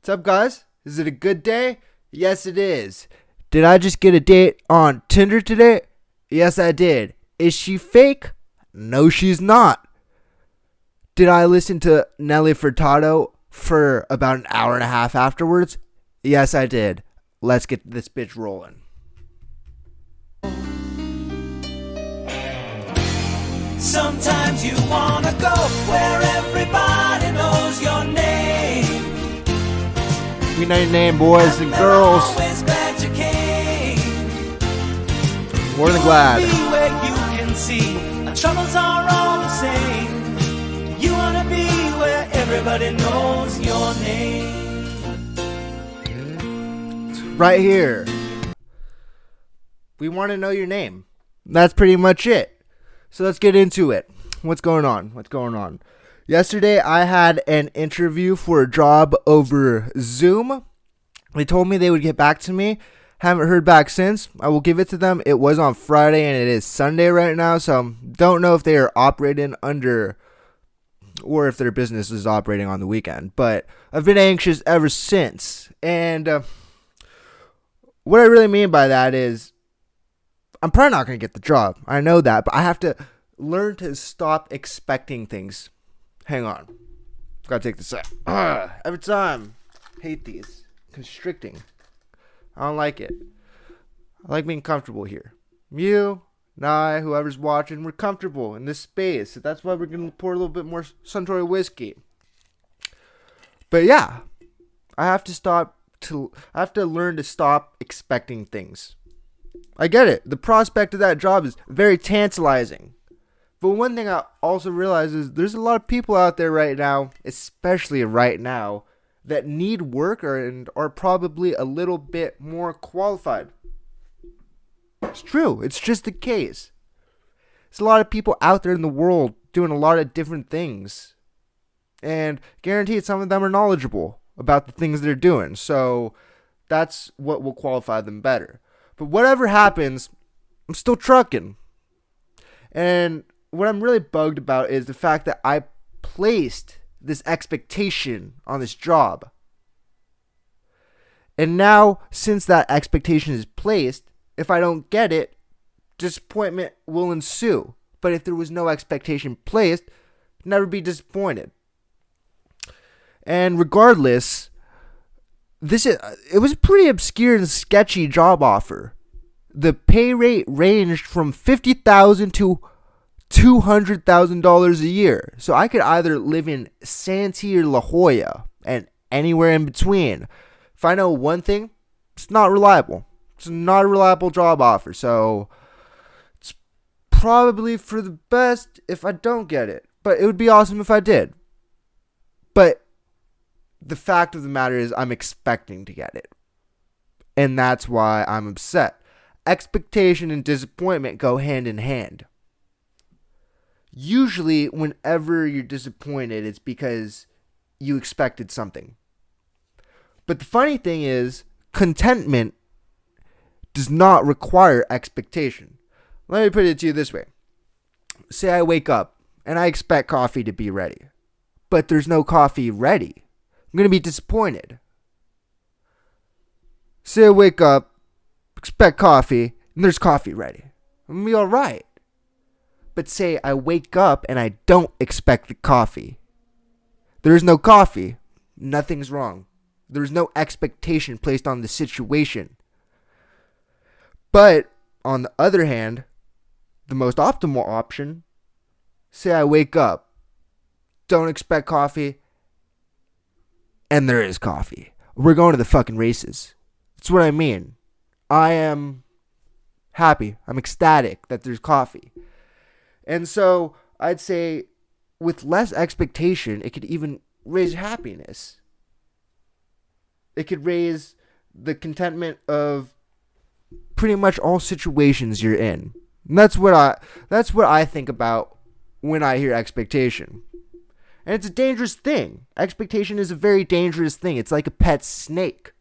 What's up, guys? Is it a good day? Yes, it is. Did I just get a date on Tinder today? Yes, I did. Is she fake? No, she's not. Did I listen to Nelly Furtado for about an hour and a half afterwards? Yes, I did. Let's get this bitch rolling. Sometimes you wanna go where everybody knows your name. We know your name, boys and girls. Always glad you came. More than glad. You wanna be where you can see our troubles are all the same. You wanna be where everybody knows your name. It's right here. We want to know your name. That's pretty much it. So let's get into it. What's going on? Yesterday, I had an interview for a job over Zoom. They told me they would get back to me. Haven't heard back since. I will give it to them. It was on Friday and it is Sunday right now. So don't know if they are operating under or if their business is operating on the weekend. But I've been anxious ever since. And what I really mean by that is I'm probably not going to get the job. I know that, but I have to learn to stop expecting things. Hang on. Gotta take this out. Every time. Hate these. Constricting. I don't like it. I like being comfortable here. You and I, whoever's watching, we're comfortable in this space. So that's why we're going to pour a little bit more Suntory whiskey. But yeah, I have to learn to stop expecting things. I get it. The prospect of that job is very tantalizing. But one thing I also realize is there's a lot of people out there right now, especially right now, that need work and are probably a little bit more qualified. It's true. It's just the case. There's a lot of people out there in the world doing a lot of different things. And guaranteed some of them are knowledgeable about the things they're doing. So that's what will qualify them better. But whatever happens, I'm still trucking. And what I'm really bugged about is the fact that I placed this expectation on this job. And now, since that expectation is placed, if I don't get it, disappointment will ensue. But if there was no expectation placed, I'd never be disappointed. And regardless, it was a pretty obscure and sketchy job offer. The pay rate ranged from $50,000 to $200,000 a year. So I could either live in Santee or La Jolla and anywhere in between. If I know one thing, it's not reliable. It's not a reliable job offer. So it's probably for the best if I don't get it. But it would be awesome if I did. But the fact of the matter is I'm expecting to get it. And that's why I'm upset. Expectation and disappointment go hand in hand. Usually, whenever you're disappointed, it's because you expected something. But the funny thing is, contentment does not require expectation. Let me put it to you this way. Say I wake up and I expect coffee to be ready, but there's no coffee ready. I'm going to be disappointed. Say I wake up, expect coffee, and there's coffee ready. I'm going to be alright. But say I wake up and I don't expect the coffee. There's no coffee. Nothing's wrong. There's no expectation placed on the situation. But on the other hand, the most optimal option, say I wake up, don't expect coffee, and there is coffee. We're going to the fucking races. That's what I mean. I am happy. I'm ecstatic that there's coffee. And so I'd say with less expectation, it could even raise happiness. It could raise the contentment of pretty much all situations you're in. And that's what I think about when I hear expectation. And it's a dangerous thing. Expectation is a very dangerous thing. It's like a pet snake.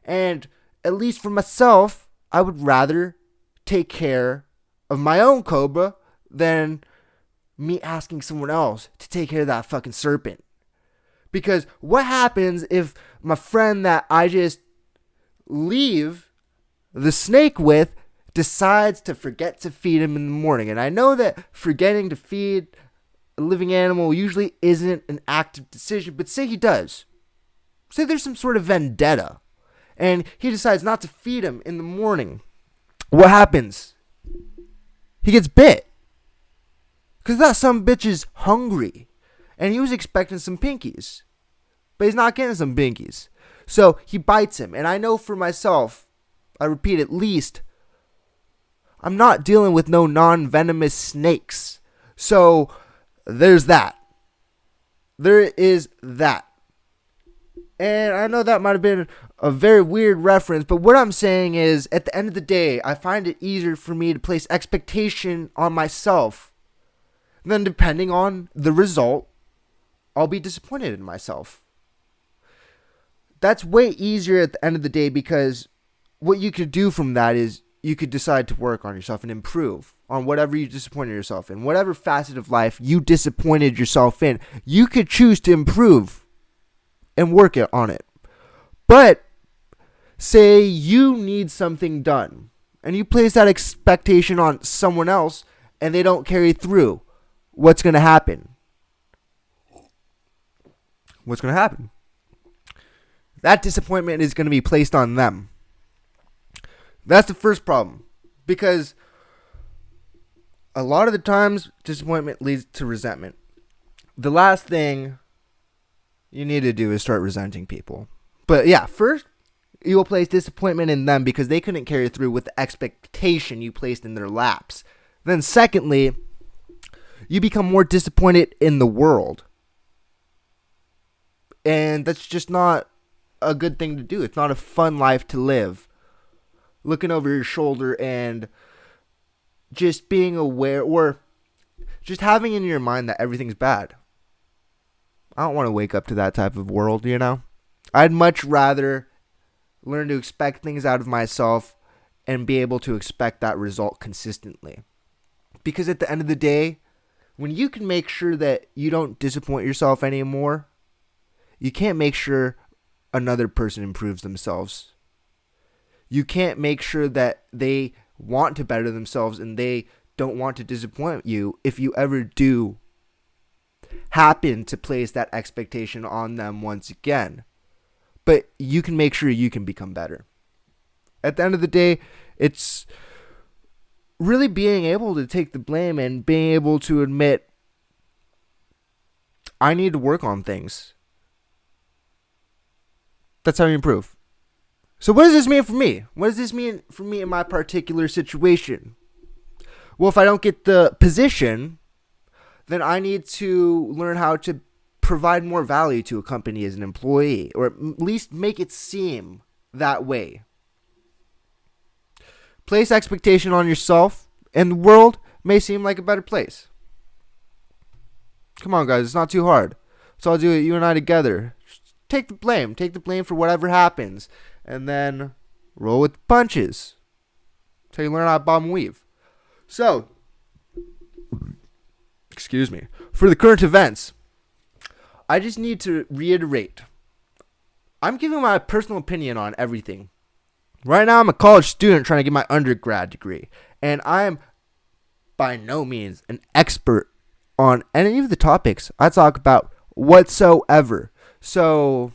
And at least for myself, I would rather take care of my own cobra than me asking someone else to take care of that fucking serpent. Because what happens if my friend that I just leave the snake with decides to forget to feed him in the morning? And I know that forgetting to feed a living animal usually isn't an active decision, but say he does. Say there's some sort of vendetta, and he decides not to feed him in the morning. What happens? He gets bit. Because that some bitch is hungry. And he was expecting some pinkies. But he's not getting some pinkies. So he bites him. And I know for myself, I repeat, at least, I'm not dealing with no non-venomous snakes. So there's that. There is that. And I know that might have been a very weird reference, but what I'm saying is, at the end of the day, I find it easier for me to place expectation on myself. Then depending on the result, I'll be disappointed in myself. That's way easier at the end of the day, because what you could do from that is you could decide to work on yourself and improve on whatever you disappointed yourself in. Whatever facet of life you disappointed yourself in, you could choose to improve and work on it. But say you need something done and you place that expectation on someone else and they don't carry through. What's going to happen? What's going to happen? That disappointment is going to be placed on them. That's the first problem. Because a lot of the times, disappointment leads to resentment. The last thing you need to do is start resenting people. But yeah, first, you will place disappointment in them because they couldn't carry through with the expectation you placed in their laps. Then secondly, you become more disappointed in the world. And that's just not a good thing to do. It's not a fun life to live. Looking over your shoulder and just being aware, or just having in your mind that everything's bad. I don't want to wake up to that type of world, you know? I'd much rather learn to expect things out of myself and be able to expect that result consistently. Because at the end of the day, when you can make sure that you don't disappoint yourself anymore, you can't make sure another person improves themselves. You can't make sure that they want to better themselves and they don't want to disappoint you if you ever do happen to place that expectation on them once again. But you can make sure you can become better. At the end of the day, it's really being able to take the blame and being able to admit, I need to work on things. That's how you improve. So what does this mean for me? What does this mean for me in my particular situation? Well, if I don't get the position, then I need to learn how to provide more value to a company as an employee, or at least make it seem that way. Place expectation on yourself, and the world may seem like a better place. Come on, guys, it's not too hard. So I'll do it, you and I together. Just take the blame. Take the blame for whatever happens, and then roll with the punches. Until you learn how to bob and weave. So, excuse me, for the current events, I just need to reiterate, I'm giving my personal opinion on everything. Right now, I'm a college student trying to get my undergrad degree, and I am by no means an expert on any of the topics I talk about whatsoever. So,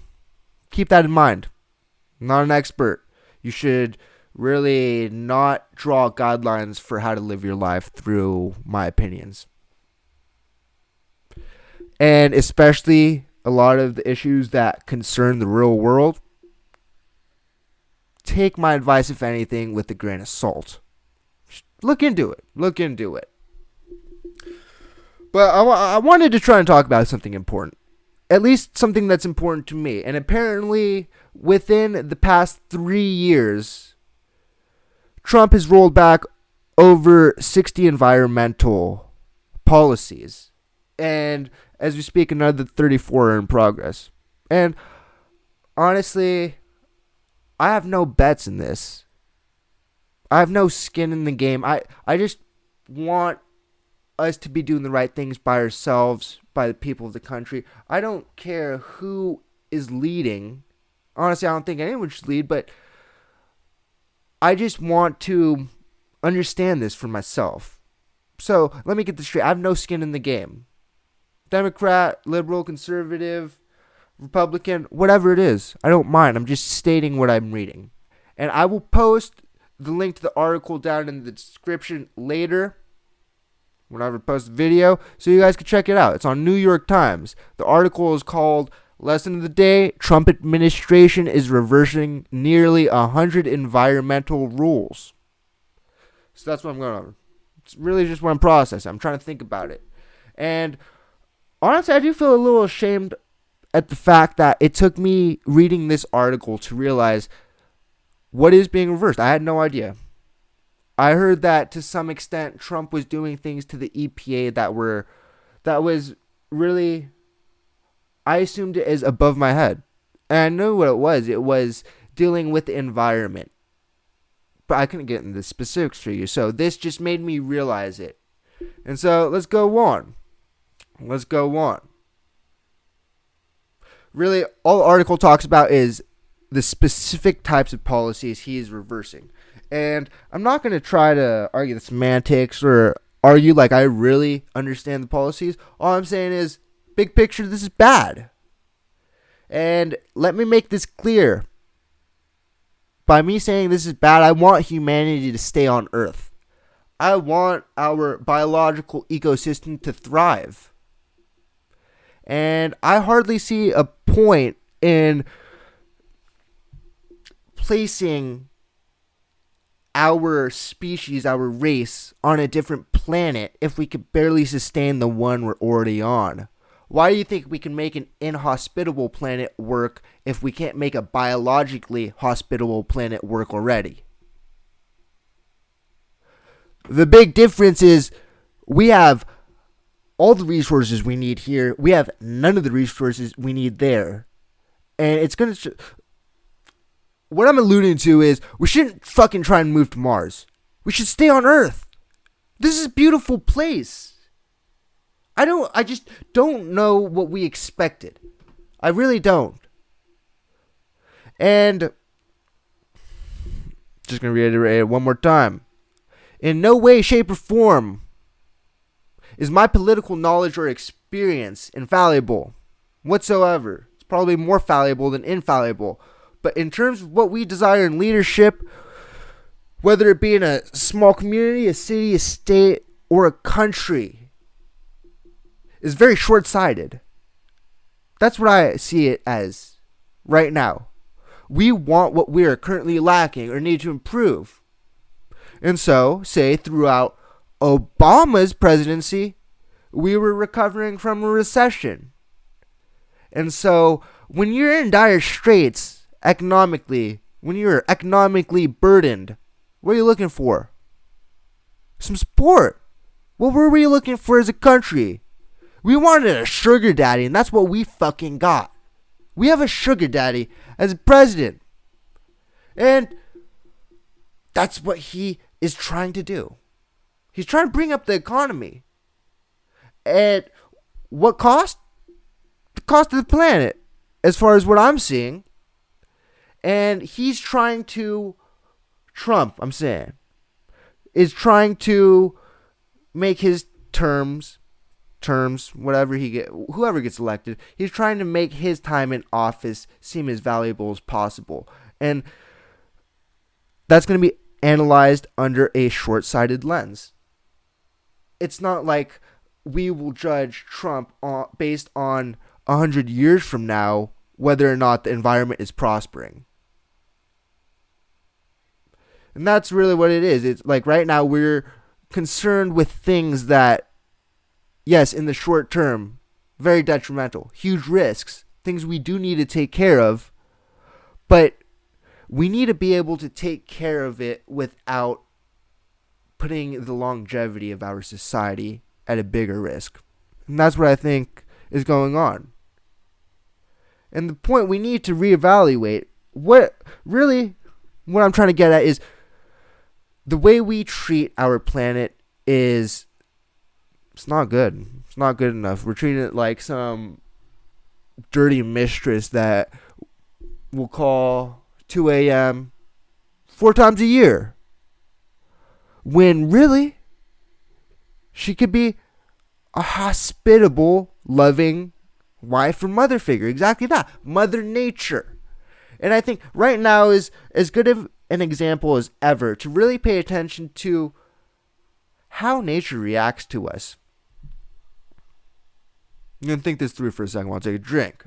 keep that in mind. I'm not an expert. You should really not draw guidelines for how to live your life through my opinions. And especially a lot of the issues that concern the real world, take my advice, if anything, with a grain of salt. Just look into it. Look into it. But I wanted to try and talk about something important. At least something that's important to me. And apparently, within the past 3 years, Trump has rolled back over 60 environmental policies. And as we speak, another 34 are in progress. And honestly, I have no bets in this. I have no skin in the game. I just want us to be doing the right things by ourselves, by the people of the country. I don't care who is leading. Honestly, I don't think anyone should lead, but I just want to understand this for myself. So let me get this straight. I have no skin in the game. Democrat, liberal, conservative, Republican, whatever it is, I don't mind. I'm just stating what I'm reading. And I will post the link to the article down in the description later whenever I post the video so you guys can check it out. It's on New York Times. The article is called Lesson of the Day: Trump administration is reversing nearly 100 environmental rules. So that's what I'm going over. It's really just what I'm processing. I'm trying to think about it. And honestly, I do feel a little ashamed at the fact that it took me reading this article to realize what is being reversed. I had no idea. I heard that to some extent Trump was doing things to the EPA that was really, I assumed it as above my head. And I knew what it was. It was dealing with the environment. But I couldn't get into the specifics for you. So this just made me realize it. And so let's go on. Really, all the article talks about is the specific types of policies he is reversing. And I'm not going to try to argue the semantics or argue like I really understand the policies. All I'm saying is, big picture, this is bad. And let me make this clear. By me saying this is bad, I want humanity to stay on Earth. I want our biological ecosystem to thrive. And I hardly see a point in placing our species, our race, on a different planet if we could barely sustain the one we're already on. Why do you think we can make an inhospitable planet work if we can't make a biologically hospitable planet work already? The big difference is we have all the resources we need here. We have none of the resources we need there. And it's going to... What I'm alluding to is we shouldn't fucking try and move to Mars. We should stay on Earth. This is a beautiful place. I just don't know what we expected. I really don't. And just going to reiterate it one more time. In no way, shape, or form is my political knowledge or experience infallible whatsoever. It's probably more fallible than infallible. But in terms of what we desire in leadership, whether it be in a small community, a city, a state, or a country, is very short-sighted. That's what I see it as right now. We want what we are currently lacking or need to improve. And so, say throughout Obama's presidency, we were recovering from a recession. And so, when you're in dire straits economically, when you're economically burdened, what are you looking for? Some support. What were we looking for as a country? We wanted a sugar daddy, and that's what we fucking got. We have a sugar daddy as a president. And that's what he is trying to do. He's trying to bring up the economy. At what cost? The cost of the planet, as far as what I'm seeing. And he's trying to, Trump, I'm saying, is trying to make his terms, whoever gets elected, he's trying to make his time in office seem as valuable as possible. And that's going to be analyzed under a short-sighted lens. It's not like we will judge Trump based on 100 years from now whether or not the environment is prospering. And that's really what it is. It's like right now we're concerned with things that, yes, in the short term, very detrimental, huge risks, things we do need to take care of, but we need to be able to take care of it without putting the longevity of our society at a bigger risk. And that's what I think is going on. And the point we need to reevaluate, what I'm trying to get at is the way we treat our planet is It's not good. It's not good enough. We're treating it like some dirty mistress that will call 2 a.m. 4 times a year. When really, she could be a hospitable, loving wife or mother figure. Exactly that. Mother Nature. And I think right now is as good of an example as ever to really pay attention to how nature reacts to us. I'm going to think this through for a second while I take a drink.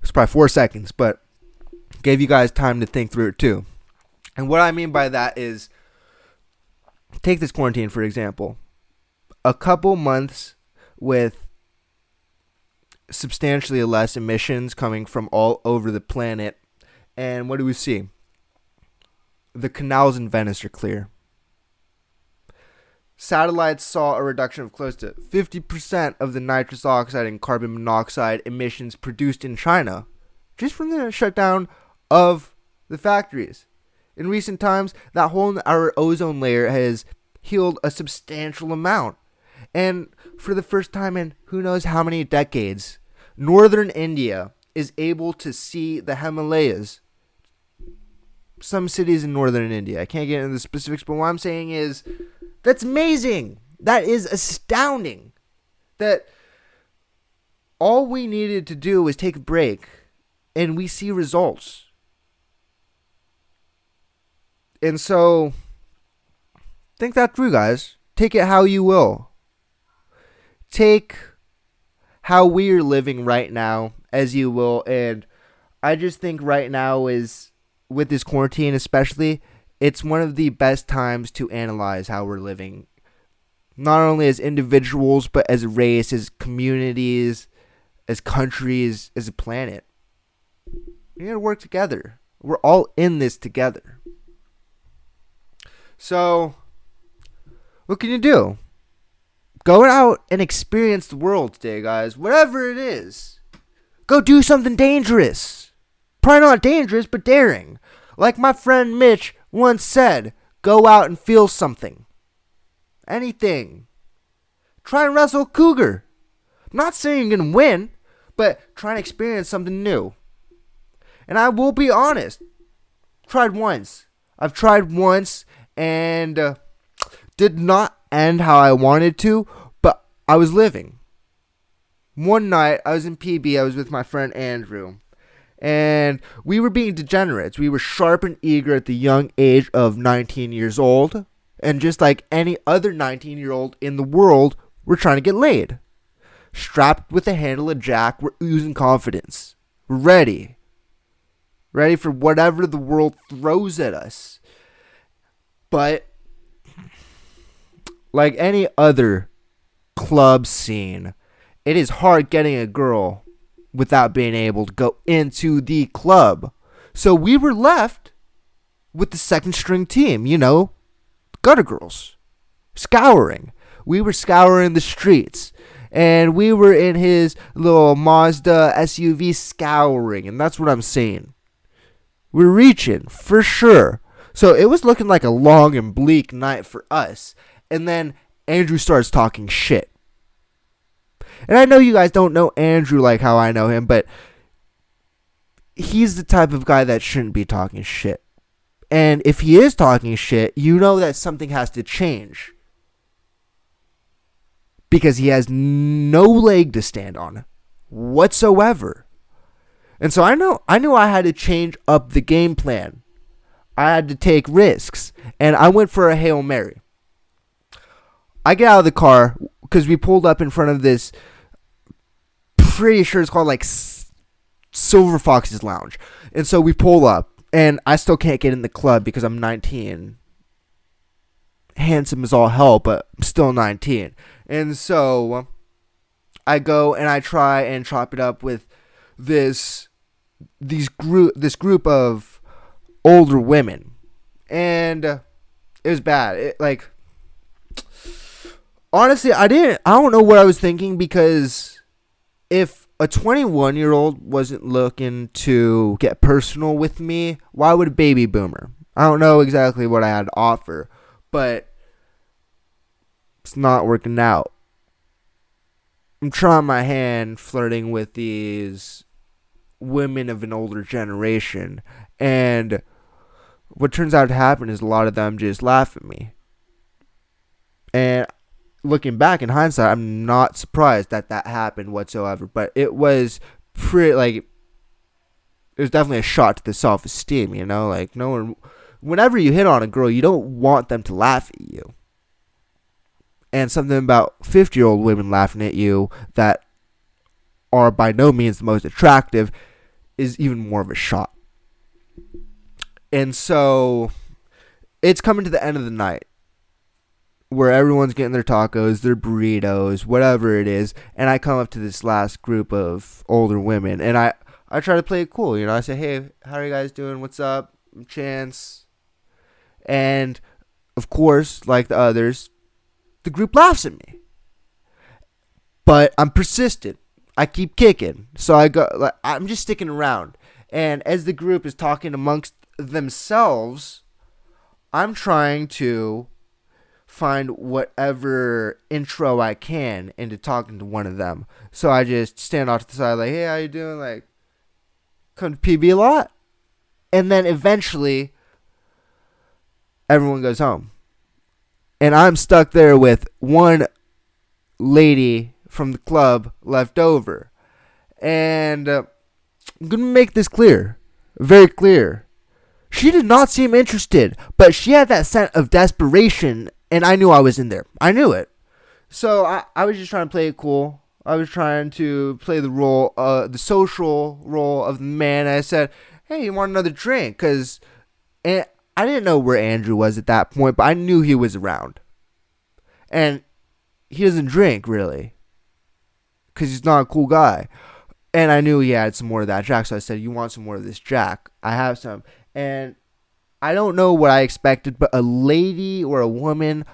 It's probably 4 seconds, but gave you guys time to think through it too. And what I mean by that is, take this quarantine for example. A couple months with substantially less emissions coming from all over the planet. And what do we see? The canals in Venice are clear. Satellites saw a reduction of close to 50% of the nitrous oxide and carbon monoxide emissions produced in China, just from the shutdown of the factories. In recent times, that hole in our ozone layer has healed a substantial amount. And for the first time in who knows how many decades, northern India is able to see the Himalayas. Some cities in northern India. I can't get into the specifics, but what I'm saying is, that's amazing. That is astounding. That all we needed to do was take a break, and we see results. And so, think that through, guys. Take it how you will. Take how we are living right now as you will. And I just think right now is, with this quarantine especially, it's one of the best times to analyze how we're living. Not only as individuals, but as a race, as communities, as countries, as a planet. We gotta work together. We're all in this together. So, what can you do? Go out and experience the world today, guys. Whatever it is. Go do something dangerous. Probably not dangerous, but daring. Like my friend Mitch once said, go out and feel something. Anything. Try and wrestle a cougar. I'm not saying you're going to win, but try and experience something new. And I will be honest. I've tried once and did not end how I wanted to, but I was living. One night, I was in PB. I was with my friend Andrew. And we were being degenerates. We were sharp and eager at the young age of 19 years old. And just like any other 19-year-old in the world, we're trying to get laid. Strapped with a handle of Jack, we're oozing confidence. We're ready. Ready for whatever the world throws at us. But like any other club scene, it is hard getting a girl without being able to go into the club. So we were left with the second string team, gutter girls. Scouring. We were scouring the streets. And we were in his little Mazda SUV scouring. And that's what I'm saying. We're reaching, for sure. So it was looking like a long and bleak night for us. And then Andrew starts talking shit. And I know you guys don't know Andrew like how I know him, but he's the type of guy that shouldn't be talking shit. And if he is talking shit, you know that something has to change. Because he has no leg to stand on whatsoever. And so I knew I had to change up the game plan. I had to take risks. And I went for a Hail Mary. I get out of the car because we pulled up in front of this, pretty sure it's called like Silver Fox's Lounge. And so we pull up, and I still can't get in the club because I'm 19. Handsome as all hell, but I'm still 19. And so I go and I try and chop it up with this group of older women. And it was bad. Honestly, I don't know what I was thinking, because if a 21-year-old wasn't looking to get personal with me, why would a baby boomer? I don't know exactly what I had to offer. but it's not working out. I'm trying my hand flirting with these women of an older generation, and what turns out to happen is a lot of them just laugh at me. And looking back in hindsight, I'm not surprised that happened whatsoever, but it was it was definitely a shot to the self-esteem, you know? Like, no one, whenever you hit on a girl, you don't want them to laugh at you. And something about 50-year-old women laughing at you that are by no means the most attractive is even more of a shot. And so it's coming to the end of the night where everyone's getting their tacos, their burritos, whatever it is, and I come up to this last group of older women, and I try to play it cool, you know. I say, hey, how are you guys doing? What's up? I'm Chance. And, of course, like the others, the group laughs at me. But I'm persistent. I keep kicking. So I'm just sticking around. And as the group is talking amongst themselves, I'm trying to find whatever intro I can into talking to one of them. So I just stand off to the side like, hey, how you doing? Like, come to PB a lot? And then eventually everyone goes home. And I'm stuck there with one lady from the club left over. And I'm going to make this clear. Very clear. She did not seem interested, but she had that sense of desperation, and I knew I was in there. I knew it. So I was just trying to play it cool. I was trying to play the role, the social role of the man. I said, hey, you want another drink? And I didn't know where Andrew was at that point, but I knew he was around. And he doesn't drink, really, because he's not a cool guy. And I knew he had some more of that Jack, so I said, you want some more of this Jack? I have some. And I don't know what I expected, but a lady or a woman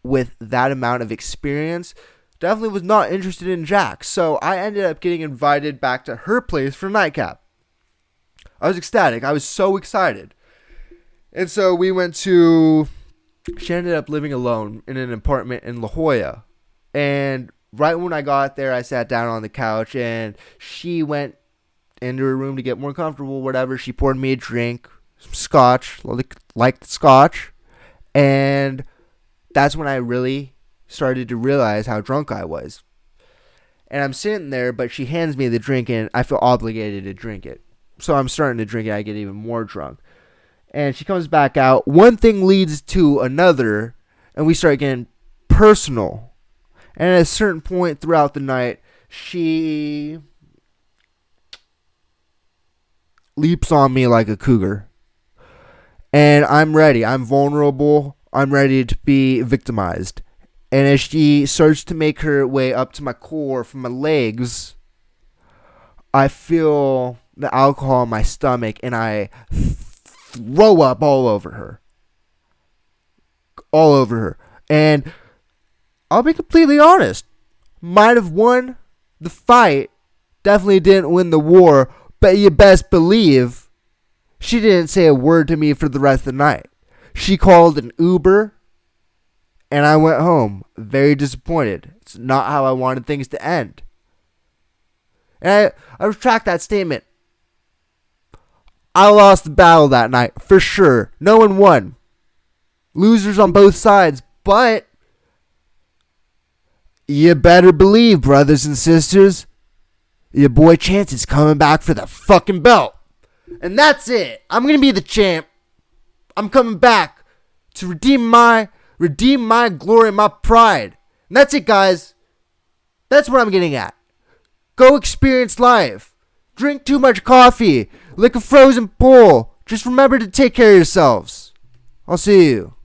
with that amount of experience definitely was not interested in Jack. So I ended up getting invited back to her place for nightcap. I was ecstatic. I was so excited. And so we went to... She ended up living alone in an apartment in La Jolla. And right when I got there, I sat down on the couch, and she went into her room to get more comfortable, whatever. She poured me a drink, some scotch, liked scotch. And that's when I really started to realize how drunk I was. And I'm sitting there, but she hands me the drink, and I feel obligated to drink it. So I'm starting to drink it. I get even more drunk. And she comes back out. One thing leads to another, and we start getting personal. And at a certain point throughout the night, she leaps on me like a cougar. And I'm ready. I'm vulnerable. I'm ready to be victimized. And as she starts to make her way up to my core from my legs, I feel the alcohol in my stomach, and I throw up all over her. All over her. And I'll be completely honest. Might have won the fight. Definitely didn't win the war. But you best believe she didn't say a word to me for the rest of the night. She called an Uber, and I went home very disappointed. It's not how I wanted things to end. And I retract that statement. I lost the battle that night, for sure. No one won. Losers on both sides, but you better believe, brothers and sisters, your boy Chance is coming back for the fucking belt. And that's it. I'm going to be the champ. I'm coming back to redeem my glory, my pride. And that's it, guys. That's what I'm getting at. Go experience life. Drink too much coffee. Lick a frozen pool. Just remember to take care of yourselves. I'll see you.